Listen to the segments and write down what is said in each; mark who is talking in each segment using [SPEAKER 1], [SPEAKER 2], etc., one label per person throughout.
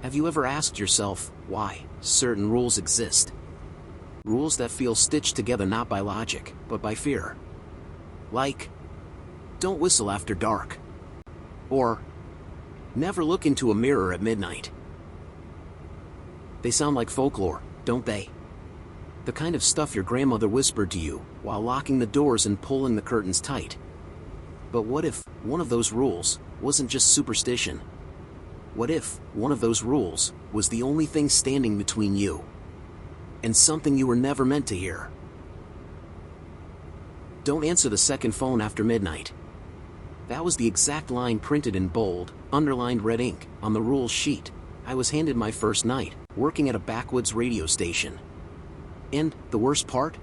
[SPEAKER 1] Have you ever asked yourself why certain rules exist? Rules that feel stitched together not by logic, but by fear. Like, don't whistle after dark. Or, never look into a mirror at midnight. They sound like folklore, don't they? The kind of stuff your grandmother whispered to you while locking the doors and pulling the curtains tight. But what if one of those rules wasn't just superstition? What if one of those rules was the only thing standing between you and something you were never meant to hear? Don't answer the second phone after midnight. That was the exact line printed in bold, underlined red ink on the rules sheet I was handed my first night working at a backwoods radio station. And the worst part?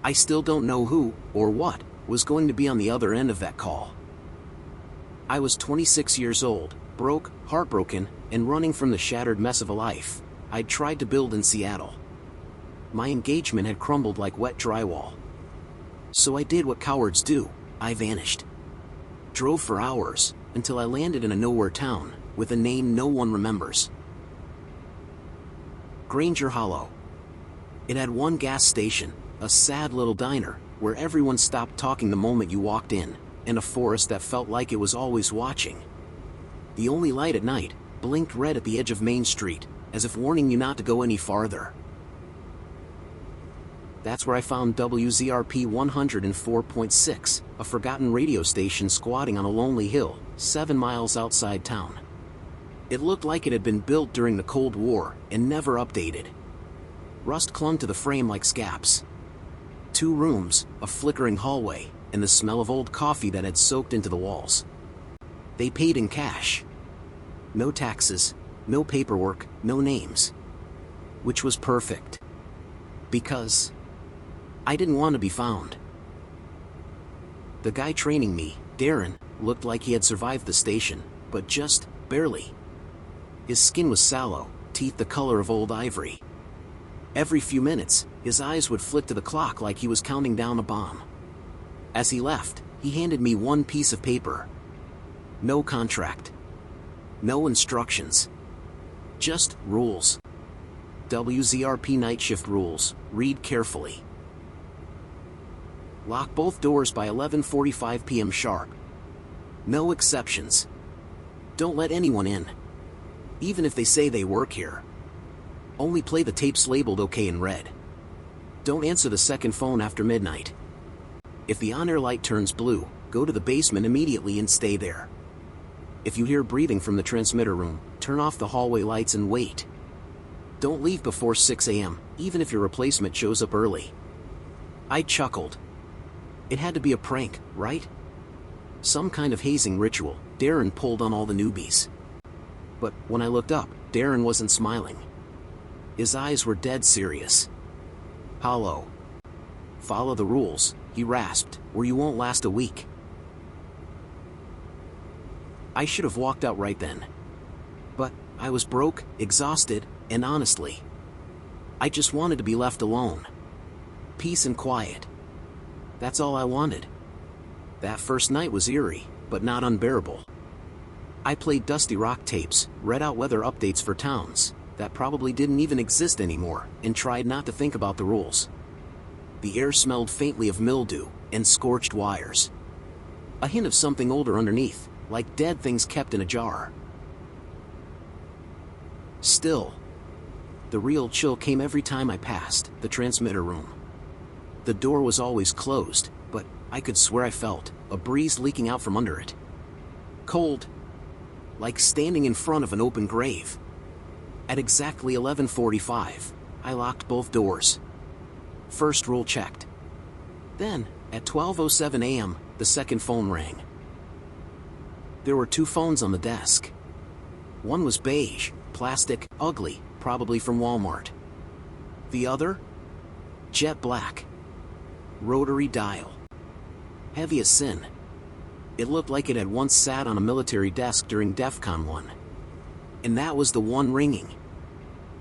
[SPEAKER 1] I still don't know who or what was going to be on the other end of that call. I was 26 years old, broke, heartbroken, and running from the shattered mess of a life I'd tried to build in Seattle. My engagement had crumbled like wet drywall. So I did what cowards do. I vanished. Drove for hours until I landed in a nowhere town with a name no one remembers. Granger Hollow. It had one gas station, a sad little diner where everyone stopped talking the moment you walked in, and a forest that felt like it was always watching. The only light at night blinked red at the edge of Main Street, as if warning you not to go any farther. That's where I found WZRP 104.6, a forgotten radio station squatting on a lonely hill, 7 miles outside town. It looked like it had been built during the Cold War and never updated. Rust clung to the frame like scaps. 2 rooms, a flickering hallway, and the smell of old coffee that had soaked into the walls. They paid in cash. No taxes, no paperwork, no names. Which was perfect. Because I didn't want to be found. The guy training me, Darren, looked like he had survived the station, but just barely. His skin was sallow, teeth the color of old ivory. Every few minutes, his eyes would flick to the clock like he was counting down a bomb. As he left, he handed me one piece of paper. No contract. No instructions. Just rules. WZRP Nightshift rules. Read carefully. Lock both doors by 11:45 p.m. sharp. No exceptions. Don't let anyone in. Even if they say they work here. Only play the tapes labeled OK in red. Don't answer the second phone after midnight. If the on-air light turns blue, go to the basement immediately and stay there. If you hear breathing from the transmitter room, turn off the hallway lights and wait. Don't leave before 6 a.m., even if your replacement shows up early. I chuckled. It had to be a prank, right? Some kind of hazing ritual. Darren pulled on all the newbies. But when I looked up, Darren wasn't smiling. His eyes were dead serious. Hollow. Follow the rules, he rasped, or you won't last a week. I should have walked out right then. But I was broke, exhausted, and honestly, I just wanted to be left alone. Peace and quiet. That's all I wanted. That first night was eerie, but not unbearable. I played dusty rock tapes, read out weather updates for towns that probably didn't even exist anymore, and tried not to think about the rules. The air smelled faintly of mildew and scorched wires. A hint of something older underneath, like dead things kept in a jar. Still, the real chill came every time I passed the transmitter room. The door was always closed, but I could swear I felt a breeze leaking out from under it. Cold, like standing in front of an open grave. At exactly 11:45, I locked both doors. First rule checked. Then, at 12:07 a.m., the second phone rang. There were 2 phones on the desk. One was beige, plastic, ugly, probably from Walmart. The other? Jet black. Rotary dial. Heavy as sin. It looked like it had once sat on a military desk during DEFCON 1. And that was the one ringing.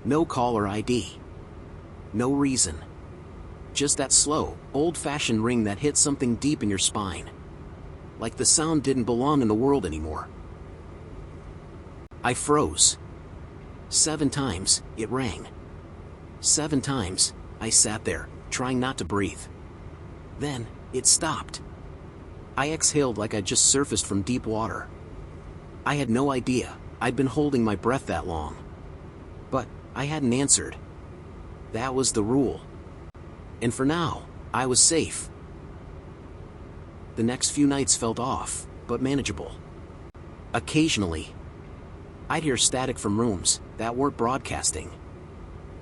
[SPEAKER 1] No caller ID. No reason. Just that slow, old-fashioned ring that hit something deep in your spine. Like the sound didn't belong in the world anymore. I froze. 7 times, it rang. 7 times, I sat there, trying not to breathe. Then, it stopped. I exhaled like I'd just surfaced from deep water. I had no idea I'd been holding my breath that long. But I hadn't answered. That was the rule. And for now, I was safe. The next few nights felt off, but manageable. Occasionally, I'd hear static from rooms that weren't broadcasting.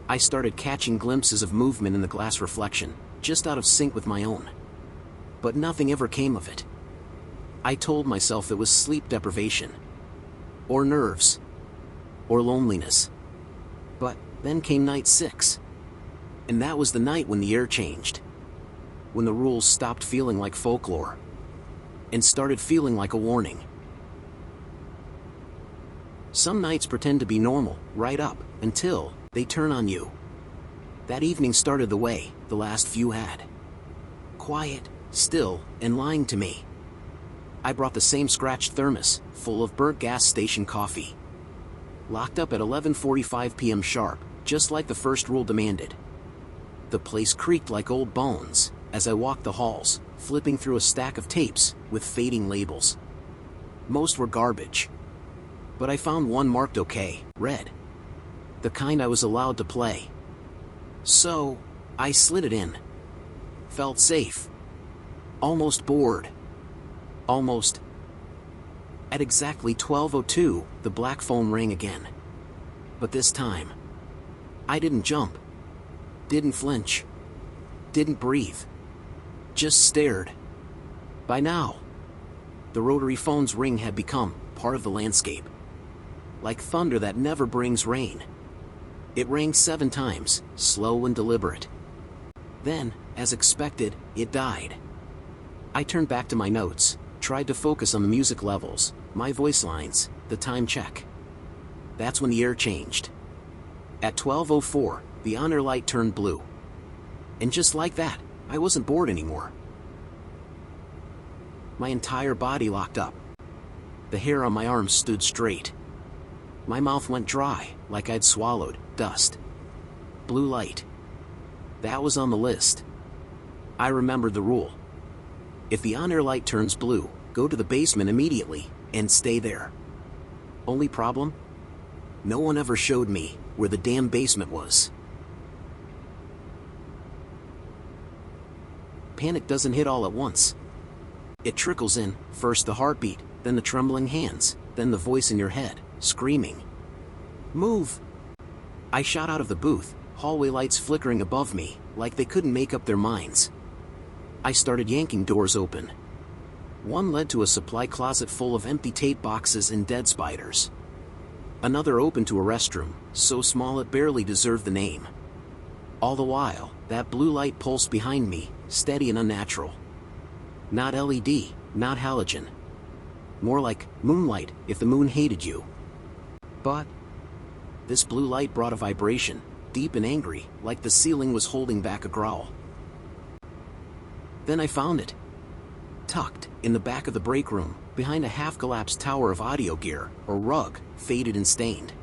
[SPEAKER 1] I started catching glimpses of movement in the glass reflection, just out of sync with my own. But nothing ever came of it. I told myself it was sleep deprivation, or nerves, or loneliness. But then came night 6. And that was the night when the air changed. When the rules stopped feeling like folklore, and started feeling like a warning. Some nights pretend to be normal, right up, until they turn on you. That evening started the way the last few had. Quiet, still, and lying to me. I brought the same scratched thermos, full of burnt gas station coffee. Locked up at 11:45 p.m. sharp, just like the first rule demanded. The place creaked like old bones as I walked the halls, flipping through a stack of tapes with fading labels. Most were garbage. But I found one marked OK, red. The kind I was allowed to play. So, I slid it in. Felt safe. Almost bored. Almost. At exactly 12:02, the black phone rang again. But this time, I didn't jump. Didn't flinch. Didn't breathe. Just stared. By now, the rotary phone's ring had become part of the landscape. Like thunder that never brings rain. It rang 7 times, slow and deliberate. Then, as expected, it died. I turned back to my notes, tried to focus on the music levels, my voice lines, the time check. That's when the air changed. At 12:04, the on-air light turned blue. And just like that, I wasn't bored anymore. My entire body locked up. The hair on my arms stood straight. My mouth went dry, like I'd swallowed dust. Blue light. That was on the list. I remembered the rule. If the on-air light turns blue, go to the basement immediately, and stay there. Only problem? No one ever showed me where the damn basement was. Panic doesn't hit all at once. It trickles in, first the heartbeat, then the trembling hands, then the voice in your head, screaming. Move! I shot out of the booth, hallway lights flickering above me, like they couldn't make up their minds. I started yanking doors open. One led to a supply closet full of empty tape boxes and dead spiders. Another opened to a restroom, so small it barely deserved the name. All the while, that blue light pulsed behind me, steady and unnatural. Not LED, not halogen. More like moonlight if the moon hated you. But this blue light brought a vibration, deep and angry, like the ceiling was holding back a growl. Then I found it. Tucked in the back of the break room, behind a half-collapsed tower of audio gear, or rug, faded and stained.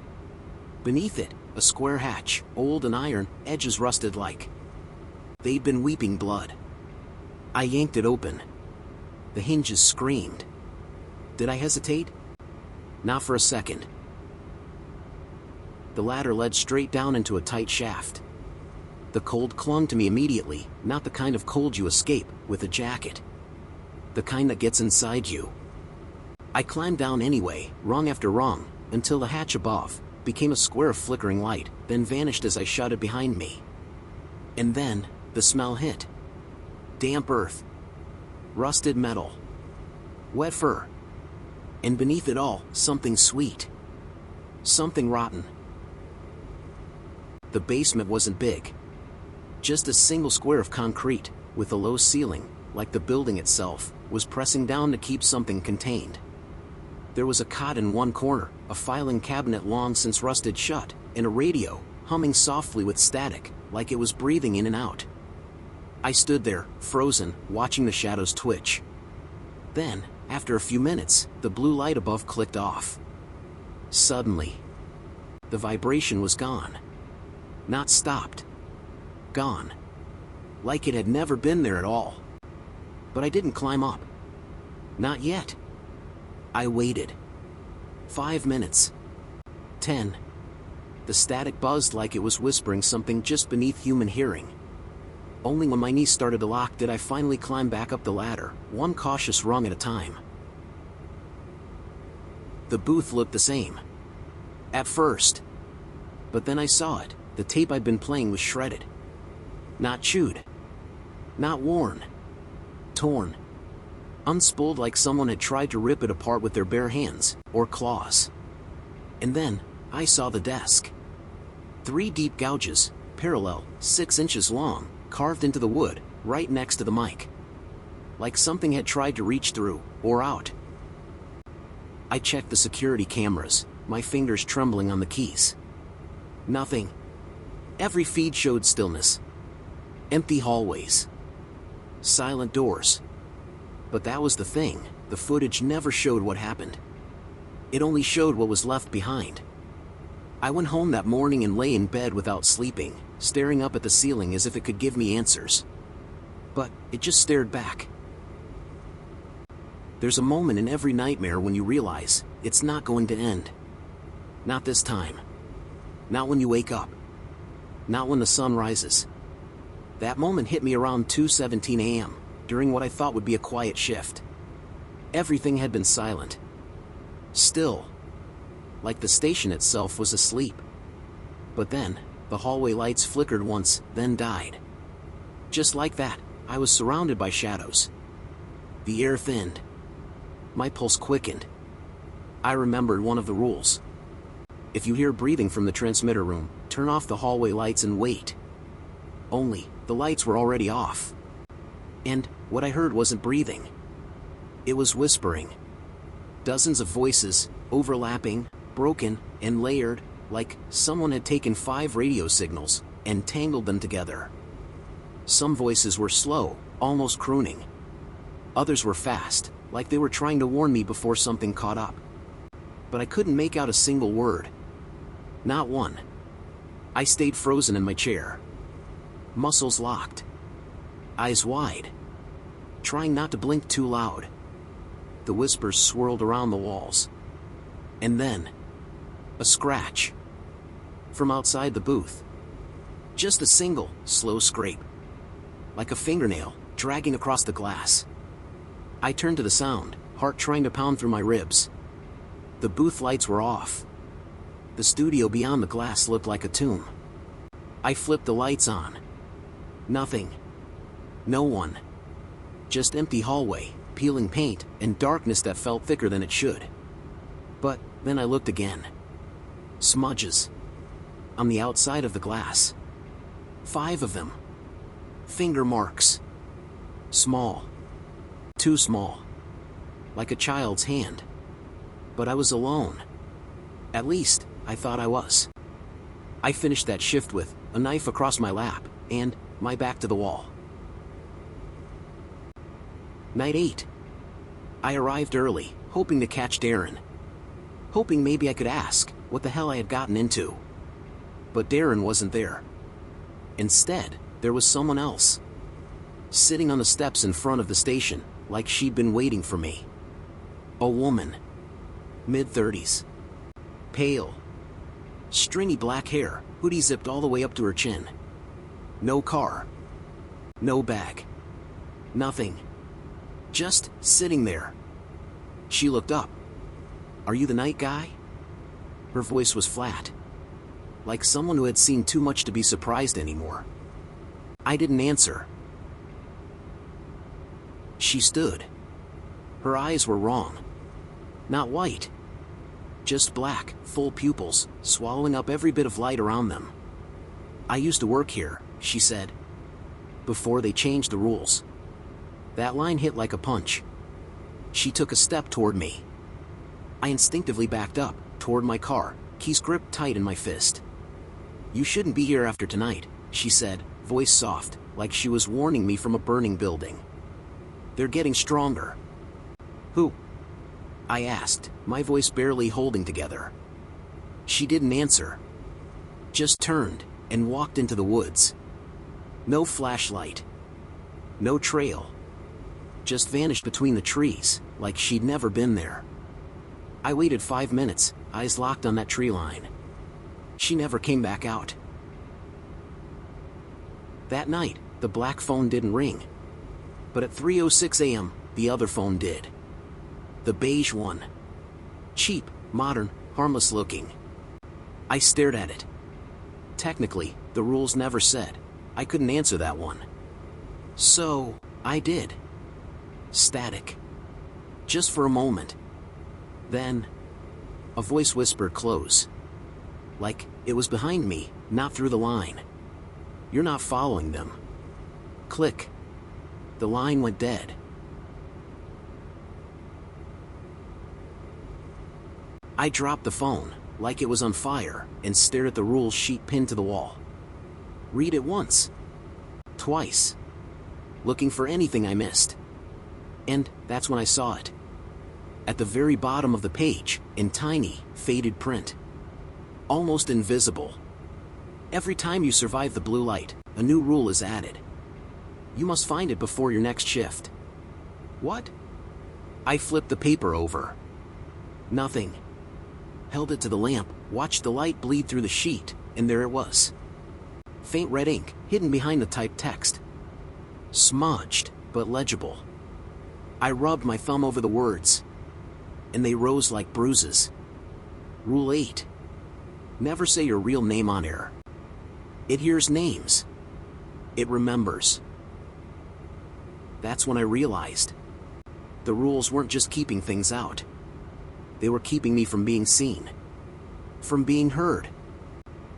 [SPEAKER 1] Beneath it, a square hatch, old and iron, edges rusted like they'd been weeping blood. I yanked it open. The hinges screamed. Did I hesitate? Not for a second. The ladder led straight down into a tight shaft. The cold clung to me immediately, not the kind of cold you escape with a jacket. The kind that gets inside you. I climbed down anyway, rung after rung, until the hatch above became a square of flickering light, then vanished as I shut it behind me. And then, the smell hit. Damp earth. Rusted metal. Wet fur. And beneath it all, something sweet. Something rotten. The basement wasn't big. Just a single square of concrete, with a low ceiling, like the building itself was pressing down to keep something contained. There was a cot in one corner, a filing cabinet long since rusted shut, and a radio, humming softly with static, like it was breathing in and out. I stood there, frozen, watching the shadows twitch. Then, after a few minutes, the blue light above clicked off. Suddenly, The vibration was gone. Not stopped. Gone. Like it had never been there at all. But I didn't climb up. Not yet. I waited. 5 minutes. 10. The static buzzed like it was whispering something just beneath human hearing. Only when my knees started to lock did I finally climb back up the ladder, one cautious rung at a time. The booth looked the same. At first. But then I saw it. The tape I'd been playing was shredded. Not chewed. Not worn. Torn. Unspooled like someone had tried to rip it apart with their bare hands, or claws. And then, I saw the desk. 3 deep gouges, parallel, 6 inches long, carved into the wood, right next to the mic. Like something had tried to reach through, or out. I checked the security cameras, my fingers trembling on the keys. Nothing. Every feed showed stillness. Empty hallways. Silent doors. But that was the thing, the footage never showed what happened. It only showed what was left behind. I went home that morning and lay in bed without sleeping, staring up at the ceiling as if it could give me answers. But it just stared back. There's a moment in every nightmare when you realize it's not going to end. Not this time. Not when you wake up. Not when the sun rises. That moment hit me around 2:17 a.m., during what I thought would be a quiet shift. Everything had been silent. Still. Like the station itself was asleep. But then, the hallway lights flickered once, then died. Just like that, I was surrounded by shadows. The air thinned. My pulse quickened. I remembered one of the rules. If you hear breathing from the transmitter room, turn off the hallway lights and wait. Only, the lights were already off. And, what I heard wasn't breathing. It was whispering. Dozens of voices, overlapping, broken, and layered, like someone had taken 5 radio signals, and tangled them together. Some voices were slow, almost crooning. Others were fast, like they were trying to warn me before something caught up. But I couldn't make out a single word. Not one. I stayed frozen in my chair. Muscles locked. Eyes wide. Trying not to blink too loud. The whispers swirled around the walls. And then, a scratch. From outside the booth. Just a single, slow scrape. Like a fingernail, dragging across the glass. I turned to the sound, heart trying to pound through my ribs. The booth lights were off. The studio beyond the glass looked like a tomb. I flipped the lights on. Nothing. No one. Just empty hallway, peeling paint, and darkness that felt thicker than it should. But, then I looked again. Smudges. On the outside of the glass. 5 of them. Finger marks. Small. Too small. Like a child's hand. But I was alone. At least, I thought I was. I finished that shift with a knife across my lap, and my back to the wall. Night 8. I arrived early, hoping to catch Darren. Hoping maybe I could ask what the hell I had gotten into. But Darren wasn't there. Instead, there was someone else. Sitting on the steps in front of the station, like she'd been waiting for me. A woman. Mid-30s. Pale. Stringy black hair, hoodie zipped all the way up to her chin. No car. No bag. Nothing. Just sitting there. She looked up. "Are you the night guy?" Her voice was flat. Like someone who had seen too much to be surprised anymore. I didn't answer. She stood. Her eyes were wrong. Not white. Just black, full pupils, swallowing up every bit of light around them. "I used to work here," she said. "Before they changed the rules." That line hit like a punch. She took a step toward me. I instinctively backed up, toward my car, keys gripped tight in my fist. "You shouldn't be here after tonight," she said, voice soft, like she was warning me from a burning building. "They're getting stronger." "Who?" I asked, my voice barely holding together. She didn't answer. Just turned and walked into the woods. No flashlight. No trail. Just vanished between the trees, like she'd never been there. I waited 5 minutes, eyes locked on that tree line. She never came back out. That night, the black phone didn't ring. But at 3:06 a.m., the other phone did. The beige one. Cheap, modern, harmless looking. I stared at it. Technically, the rules never said I couldn't answer that one. So, I did. Static. Just for a moment. Then, a voice whispered close. Like it was behind me, not through the line. You're not following them. Click. The line went dead. I dropped the phone, like it was on fire, and stared at the rules sheet pinned to the wall. Read it once. Twice. Looking for anything I missed. And that's when I saw it. At the very bottom of the page, in tiny, faded print. Almost invisible. Every time you survive the blue light, a new rule is added. You must find it before your next shift. What? I flipped the paper over. Nothing. Held it to the lamp, watched the light bleed through the sheet, and there it was. Faint red ink, hidden behind the typed text. Smudged, but legible. I rubbed my thumb over the words, and they rose like bruises. Rule 8. Never say your real name on air. It hears names. It remembers. That's when I realized. The rules weren't just keeping things out. They were keeping me from being seen. From being heard.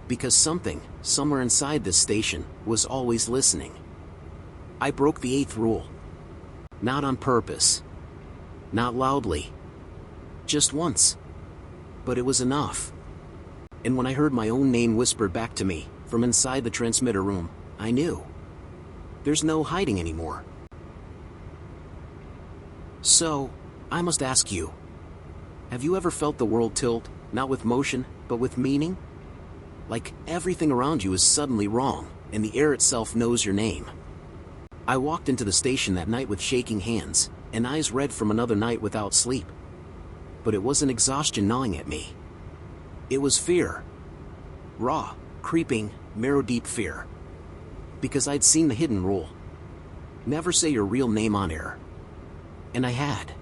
[SPEAKER 1] Because something, somewhere inside this station, was always listening. I broke the 8th rule. Not on purpose. Not loudly. Just once. But it was enough. And when I heard my own name whispered back to me, from inside the transmitter room, I knew. There's no hiding anymore. So, I must ask you. Have you ever felt the world tilt, not with motion, but with meaning? Like everything around you is suddenly wrong, and the air itself knows your name. I walked into the station that night with shaking hands, and eyes red from another night without sleep. But it wasn't exhaustion gnawing at me. It was fear. Raw, creeping, marrow-deep fear. Because I'd seen the hidden rule. Never say your real name on air. And I had.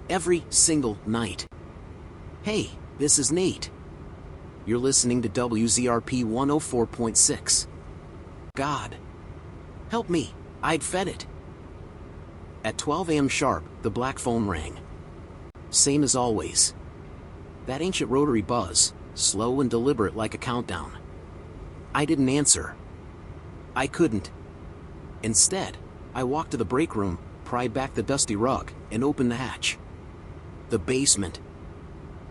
[SPEAKER 1] Every single night. Hey, this is Nate. You're listening to WZRP 104.6. God. Help me, I'd fed it. At 12 a.m. sharp, the black phone rang. Same as always. That ancient rotary buzz, slow and deliberate like a countdown. I didn't answer. I couldn't. Instead, I walked to the break room, pried back the dusty rug, and opened the hatch. The basement.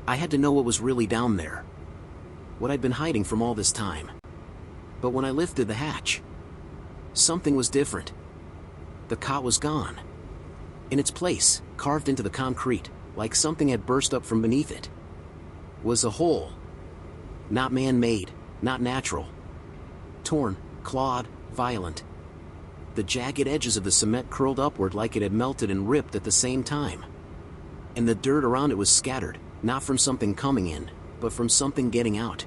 [SPEAKER 1] I had to know what was really down there. What I'd been hiding from all this time. But when I lifted the hatch, something was different. The cot was gone. In its place, carved into the concrete, like something had burst up from beneath it, was a hole. Not man-made, not natural. Torn, clawed, violent. The jagged edges of the cement curled upward like it had melted and ripped at the same time. And the dirt around it was scattered, not from something coming in, but from something getting out.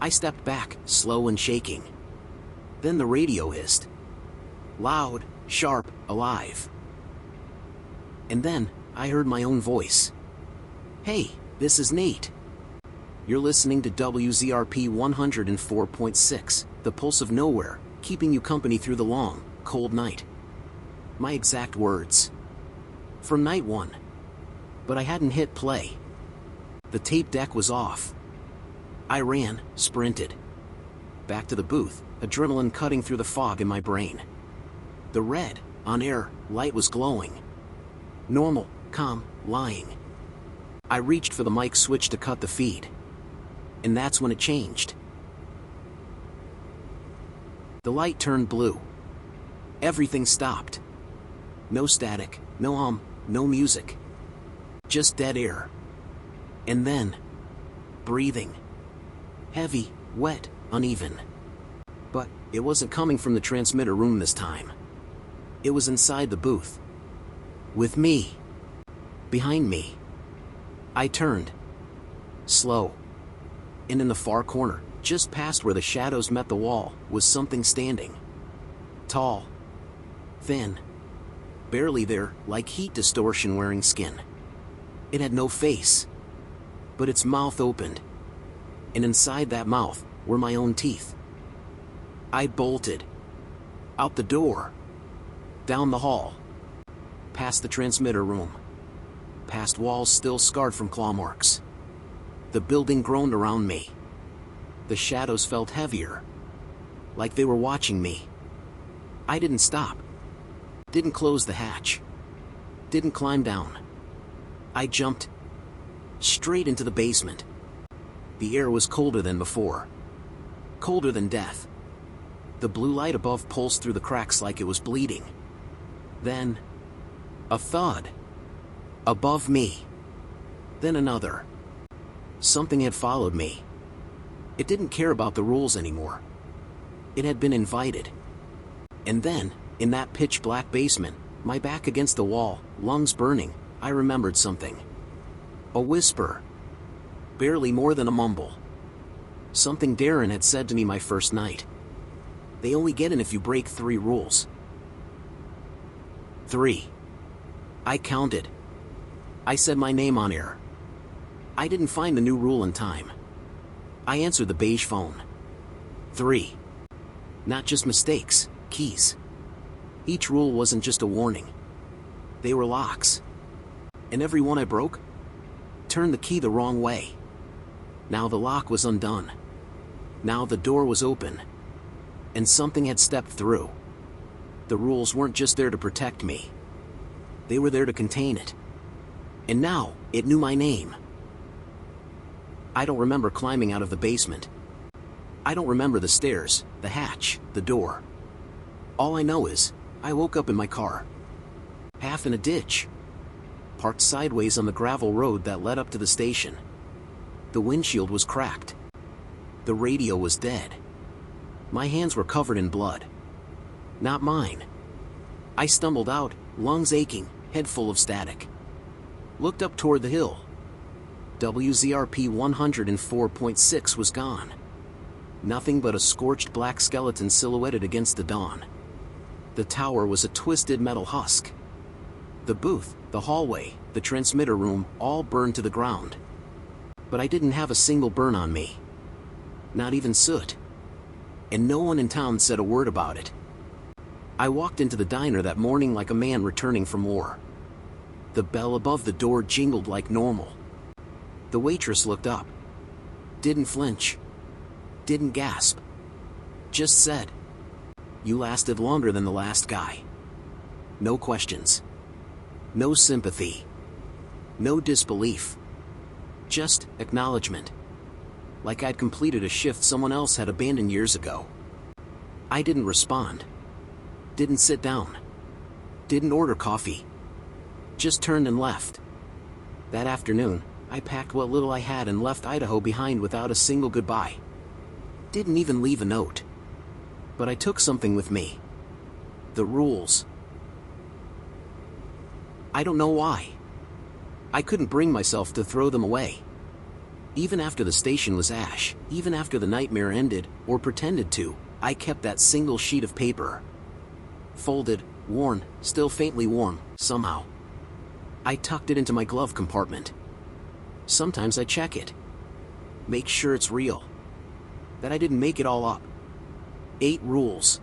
[SPEAKER 1] I stepped back, slow and shaking. Then the radio hissed. Loud, sharp, alive. And then, I heard my own voice. Hey, this is Nate. You're listening to WZRP 104.6, the pulse of nowhere, keeping you company through the long, cold night. My exact words. From night 1. But I hadn't hit play. The tape deck was off. I ran, sprinted. Back to the booth, adrenaline cutting through the fog in my brain. The red, on-air, light was glowing. Normal, calm, lying. I reached for the mic switch to cut the feed. And that's when it changed. The light turned blue. Everything stopped. No static, no hum, no music. Just dead air. And then, breathing. Heavy, wet, uneven. But it wasn't coming from the transmitter room this time. It was inside the booth. With me. Behind me. I turned. Slow. And in the far corner, just past where the shadows met the wall, was something standing. Tall. Thin. Barely there, like heat distortion wearing skin. It had no face. But its mouth opened. And inside that mouth were my own teeth. I bolted. Out the door. Down the hall. Past the transmitter room. Past walls still scarred from claw marks. The building groaned around me. The shadows felt heavier. Like they were watching me. I didn't stop. Didn't close the hatch. Didn't climb down. I jumped. Straight into the basement. The air was colder than before. Colder than death. The blue light above pulsed through the cracks like it was bleeding. Then, a thud. Above me. Then another. Something had followed me. It didn't care about the rules anymore. It had been invited. And then, in that pitch-black basement, my back against the wall, lungs burning, I remembered something. A whisper. Barely more than a mumble. Something Darren had said to me my first night. They only get in if you break 3 rules. 3. I counted. I said my name on air. I didn't find the new rule in time. I answered the beige phone. 3. Not just mistakes, keys. Each rule wasn't just a warning. They were locks. And every one I broke turned the key the wrong way. Now the lock was undone. Now the door was open. And something had stepped through. The rules weren't just there to protect me. They were there to contain it. And now, it knew my name. I don't remember climbing out of the basement. I don't remember the stairs, the hatch, the door. All I know is, I woke up in my car. Half in a ditch. Parked sideways on the gravel road that led up to the station. The windshield was cracked. The radio was dead. My hands were covered in blood. Not mine. I stumbled out, lungs aching, head full of static. Looked up toward the hill. WZRP 104.6 was gone. Nothing but a scorched black skeleton silhouetted against the dawn. The tower was a twisted metal husk. The booth, the hallway, the transmitter room, all burned to the ground. But I didn't have a single burn on me. Not even soot. And no one in town said a word about it. I walked into the diner that morning like a man returning from war. The bell above the door jingled like normal. The waitress looked up. Didn't flinch. Didn't gasp. Just said, "You lasted longer than the last guy." No questions. No sympathy. No disbelief. Just acknowledgement. Like I'd completed a shift someone else had abandoned years ago. I didn't respond. Didn't sit down. Didn't order coffee. Just turned and left. That afternoon, I packed what little I had and left Idaho behind without a single goodbye. Didn't even leave a note. But I took something with me. The rules. I don't know why. I couldn't bring myself to throw them away. Even after the station was ash, even after the nightmare ended, or pretended to, I kept that single sheet of paper. Folded, worn, still faintly warm, somehow. I tucked it into my glove compartment. Sometimes I check it. Make sure it's real. That I didn't make it all up. 8 rules.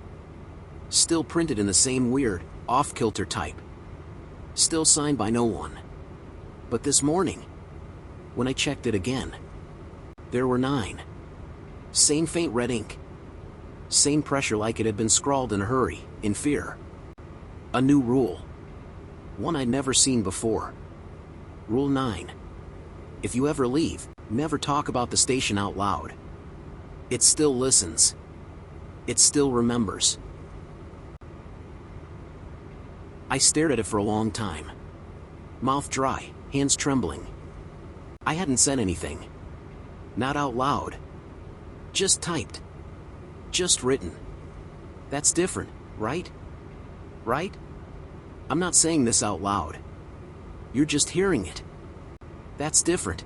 [SPEAKER 1] Still printed in the same weird, off-kilter type. Still signed by no one. But this morning, when I checked it again, there were 9. Same faint red ink. Same pressure like it had been scrawled in a hurry, in fear. A new rule. One I'd never seen before. Rule 9. If you ever leave, never talk about the station out loud. It still listens. It still remembers. I stared at it for a long time. Mouth dry, hands trembling. I hadn't said anything. Not out loud. Just typed. Just written. That's different, right? Right? I'm not saying this out loud. You're just hearing it. That's different.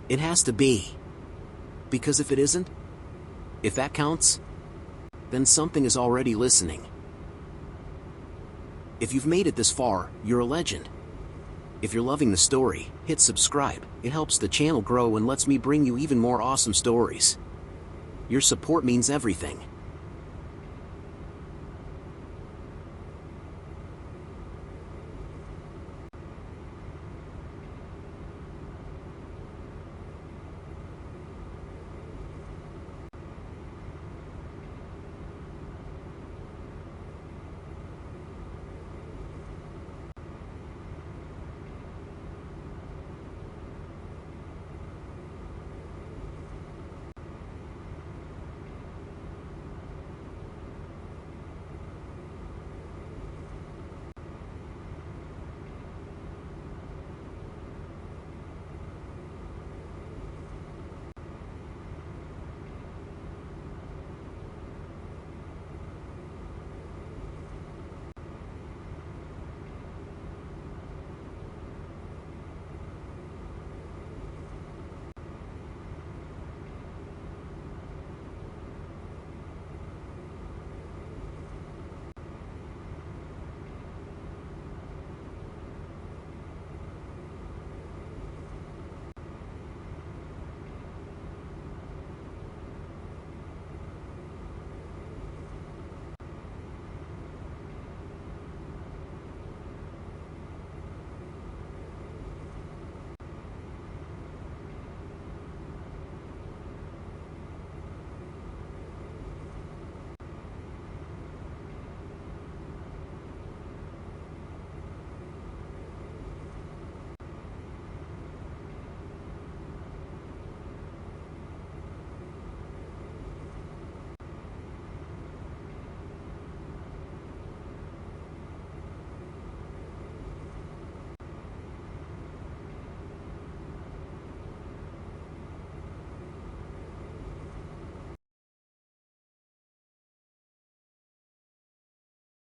[SPEAKER 1] It has to be. Because if it isn't, if that counts, then something is already listening. If you've made it this far, you're a legend. If you're loving the story, hit subscribe. It helps the channel grow and lets me bring you even more awesome stories. Your support means everything.